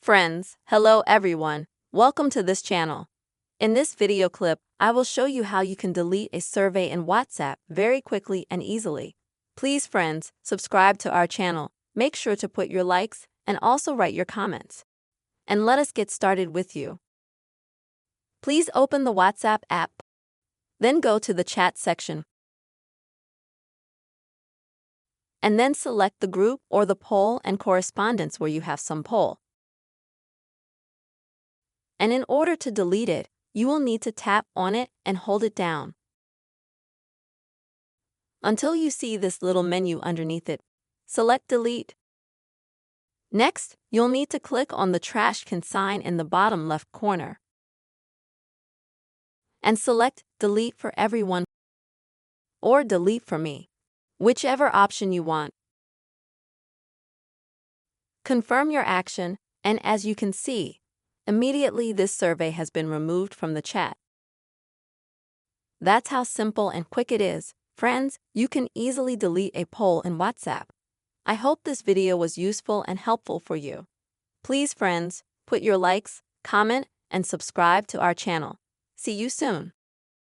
Friends, hello everyone. Welcome to this channel. In this video clip, I will show you how you can delete a survey in WhatsApp very quickly and easily. Please friends, subscribe to our channel. Make sure to put your likes and also write your comments. And let us get started with you. Please open the WhatsApp app. Then go to the chat section. And then select the group or the poll and correspondence where you have some poll. And in order to delete it, you will need to tap on it and hold it down until you see this little menu underneath it. Select Delete. Next, you'll need to click on the trash can sign in the bottom left corner and select Delete for everyone or Delete for me, whichever option you want. Confirm your action, and as you can see, immediately this survey has been removed from the chat. That's how simple and quick it is. Friends, you can easily delete a poll in WhatsApp. I hope this video was useful and helpful for you. Please friends, put your likes, comment, and subscribe to our channel. See you soon.